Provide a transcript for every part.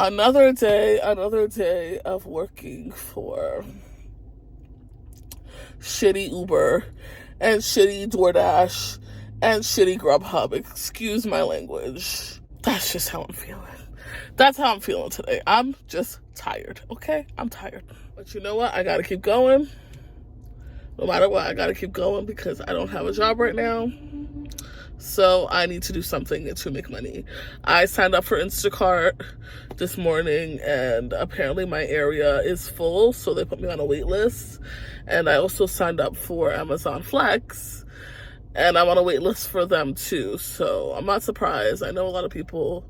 Another day of working for shitty Uber and shitty DoorDash and shitty Grubhub. Excuse my language. That's just how I'm feeling. That's how I'm feeling today. I'm just tired, okay? I'm tired. But you know what? I gotta keep going. No matter what, I gotta keep going because I don't have a job right now. So I need to do something to make money. I signed up for Instacart this morning and apparently my area is full, so they put me on a wait list. And I also signed up for Amazon Flex and I'm on a wait list for them too. So I'm not surprised. I know a lot of people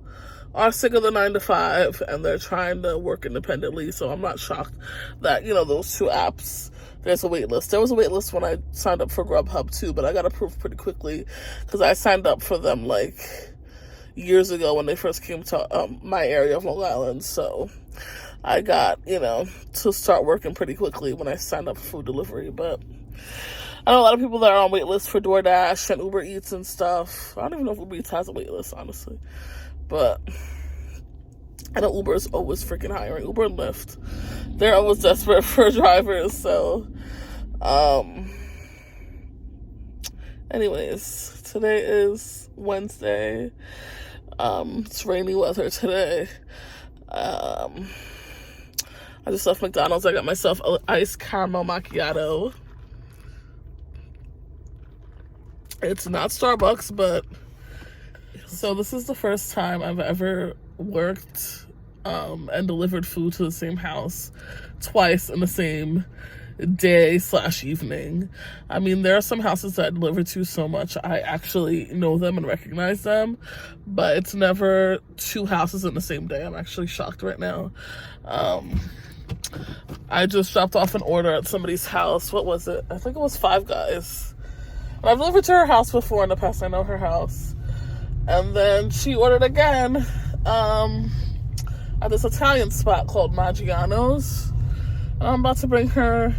are sick of the 9-to-5 and they're trying to work independently. So I'm not shocked that, those two apps, there's a wait list. There was a wait list when I signed up for Grubhub too, but I got approved pretty quickly because I signed up for them like years ago when they first came to my area of Long Island. So I got, to start working pretty quickly when I signed up for food delivery. But I know a lot of people that are on wait lists for DoorDash and Uber Eats and stuff. I don't even know if Uber Eats has a wait list, honestly. But I know Uber is always freaking hiring. Uber and Lyft, they're always desperate for drivers. So, anyways, today is Wednesday. It's rainy weather today. I just left McDonald's. I got myself an iced caramel macchiato. It's not Starbucks, but so this is the first time I've ever worked and delivered food to the same house twice in the same day/evening. I mean, there are some houses that I deliver to so much I actually know them and recognize them, but it's never two houses in the same day. I'm actually shocked right now. I just dropped off an order at somebody's house. What was it? I think it was Five Guys. I've delivered to her house before in the past. I know her house. And then she ordered again at this Italian spot called Maggiano's. And I'm about to bring her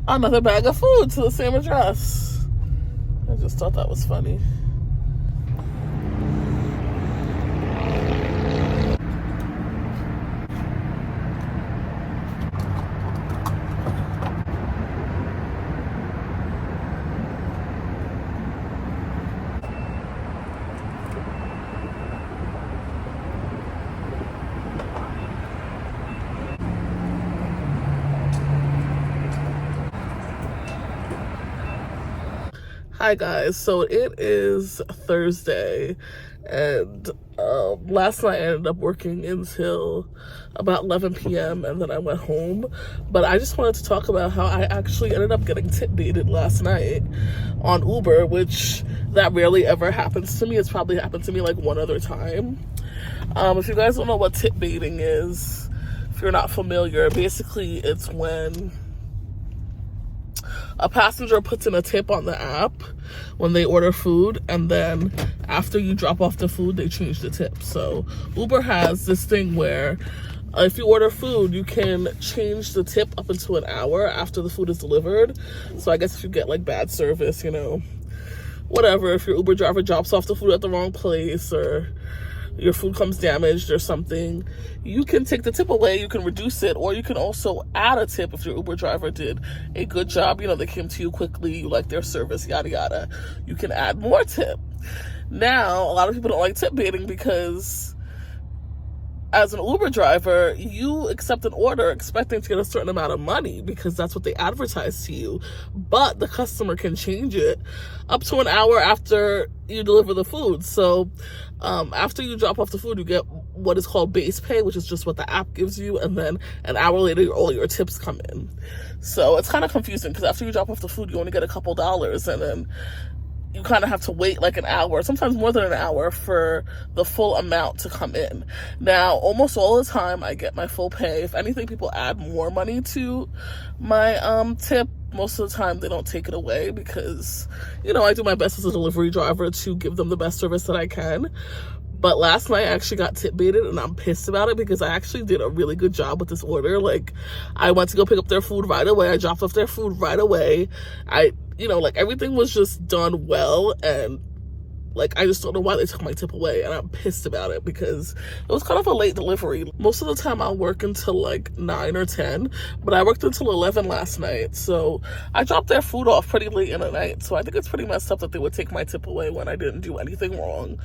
another bag of food to the same address. I just thought that was funny. Hi guys, so it is Thursday and last night I ended up working until about 11 p.m. and then I went home. But I just wanted to talk about how I actually ended up getting tip baited last night on Uber, which that rarely ever happens to me. It's probably happened to me like one other time. If you guys don't know what tip baiting is, if you're not familiar, basically it's when a passenger puts in a tip on the app when they order food, and then after you drop off the food, they change the tip. So Uber has this thing where if you order food, you can change the tip up until an hour after the food is delivered. So I guess if you get like bad service, whatever, if your Uber driver drops off the food at the wrong place or your food comes damaged or something, you can take the tip away, you can reduce it, or you can also add a tip if your Uber driver did a good job, they came to you quickly, you like their service, yada yada. You can add more tip. Now, a lot of people don't like tip baiting because as an Uber driver, you accept an order expecting to get a certain amount of money because that's what they advertise to you. But the customer can change it up to an hour after you deliver the food. So after you drop off the food, you get what is called base pay, which is just what the app gives you. And then an hour later, all your tips come in. So it's kind of confusing because after you drop off the food, you only get a couple dollars. And then you kind of have to wait like an hour, sometimes more than an hour, for the full amount to come in. Now, almost all the time, I get my full pay. If anything, people add more money to my tip. Most of the time, they don't take it away because, I do my best as a delivery driver to give them the best service that I can. But last night, I actually got tip baited, and I'm pissed about it because I actually did a really good job with this order. Like, I went to go pick up their food right away. I dropped off their food right away. Everything was just done well, and like, I just don't know why they took my tip away, and I'm pissed about it because it was kind of a late delivery. Most of the time I'll work until like 9 or 10, but I worked until 11 last night, so I dropped their food off pretty late in the night. So I think it's pretty messed up that they would take my tip away when I didn't do anything wrong.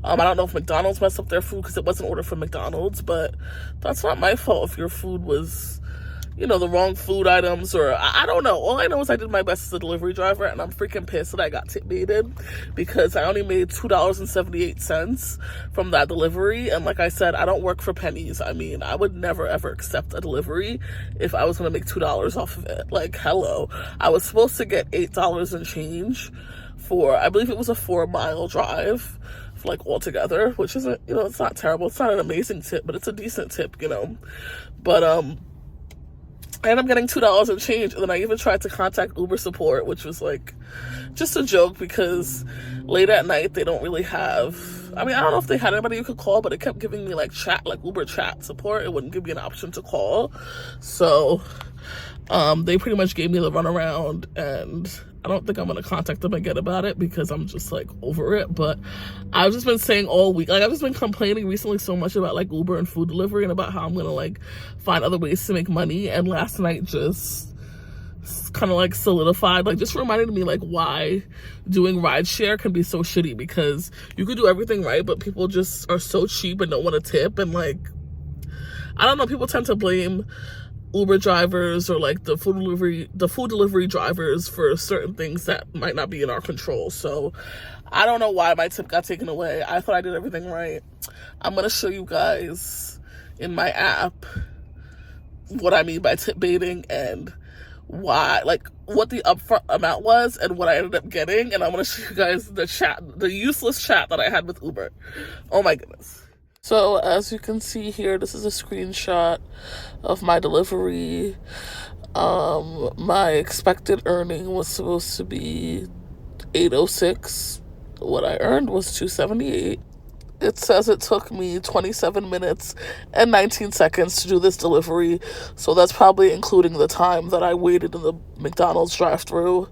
I don't know if McDonald's messed up their food because it wasn't ordered from McDonald's, but that's not my fault if your food was, you know, the wrong food items, or I don't know. All I know is I did my best as a delivery driver, and I'm freaking pissed that I got tip baited because I only made $2.78 from that delivery. And like I said, I don't work for pennies. I mean, I would never ever accept a delivery if I was gonna make $2 off of it. Like, hello. I was supposed to get $8 and change for, I believe it was a 4-mile drive, like, altogether, which isn't, you know, it's not terrible. It's not an amazing tip, but it's a decent tip, you know. But I ended up getting $2 and change, and then I even tried to contact Uber support, which was like just a joke because late at night they don't really have, I mean, I don't know if they had anybody you could call, but it kept giving me like chat, like Uber chat support. It wouldn't give me an option to call. So they pretty much gave me the runaround, and I don't think I'm gonna contact them again about it because I'm just like over it. But I've just been saying all week, like, I've just been complaining recently so much about like Uber and food delivery and about how I'm gonna like find other ways to make money. And last night just kind of like solidified, like just reminded me like why doing rideshare can be so shitty, because you could do everything right, but people just are so cheap and don't want to tip. And like, I don't know, people tend to blame Uber drivers or like the food delivery drivers for certain things that might not be in our control. So I don't know why my tip got taken away. I thought I did everything right. I'm gonna show you guys in my app what I mean by tip baiting and why, like, what the upfront amount was and what I ended up getting. And I'm gonna show you guys the useless chat that I had with Uber. Oh my goodness. So as you can see here, this is a screenshot of my delivery. My expected earning was supposed to be $8.06. What I earned was $2.78. It says it took me 27 minutes and 19 seconds to do this delivery, so that's probably including the time that I waited in the McDonald's drive-thru.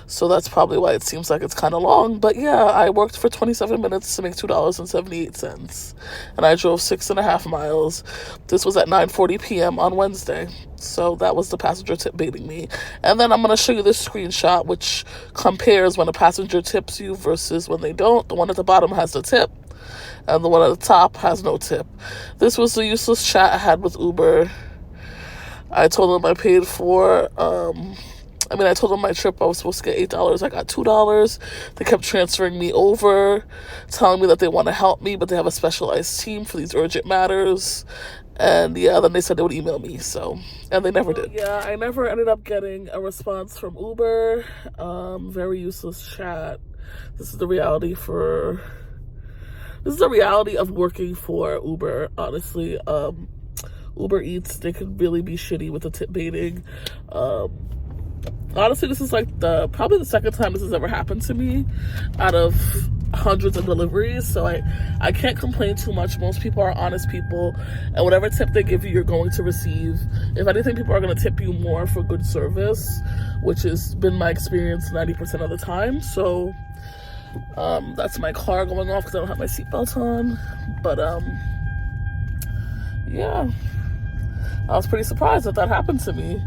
So that's probably why it seems like it's kind of long. But yeah, I worked for 27 minutes to make $2.78, and I drove 6.5 miles. This was at 9:40 p.m. on Wednesday. So that was the passenger tip baiting me. And then I'm going to show you this screenshot, which compares when a passenger tips you versus when they don't. The one at the bottom has the tip, and the one at the top has no tip. This was the useless chat I had with Uber. I told them I paid for, I told them my trip, I was supposed to get $8. I got $2. They kept transferring me over, telling me that they want to help me, but they have a specialized team for these urgent matters. And yeah, then they said they would email me, so, and they never did. Yeah, I never ended up getting a response from Uber. Very useless chat. This is the reality of working for Uber, honestly. Uber Eats, they could really be shitty with the tip baiting. Honestly, this is like probably the second time this has ever happened to me out of hundreds of deliveries, so I can't complain too much. Most people are honest people, and whatever tip they give you, you're going to receive. If anything, people are going to tip you more for good service, which has been my experience 90% of the time. So that's my car going off because I don't have my seatbelt on. But yeah, I was pretty surprised that happened to me,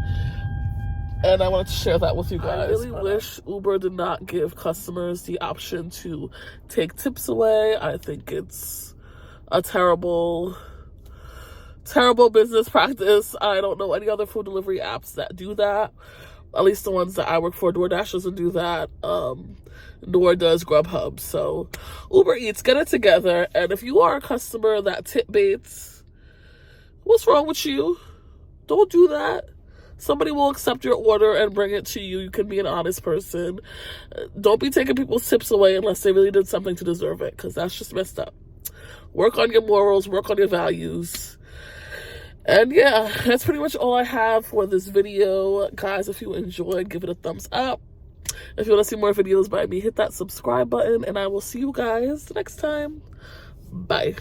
and I wanted to share that with you guys. I really wish Uber did not give customers the option to take tips away. I think it's a terrible business practice. I don't know any other food delivery apps that do that. At least the ones that I work for, DoorDash doesn't do that. Nor does Grubhub. So Uber Eats, get it together. And if you are a customer that tip baits, what's wrong with you? Don't do that. Somebody will accept your order and bring it to you. You can be an honest person. Don't be taking people's tips away unless they really did something to deserve it, because that's just messed up. Work on your morals, work on your values. And yeah, that's pretty much all I have for this video. Guys, if you enjoyed, give it a thumbs up. If you want to see more videos by me, hit that subscribe button, and I will see you guys next time. Bye.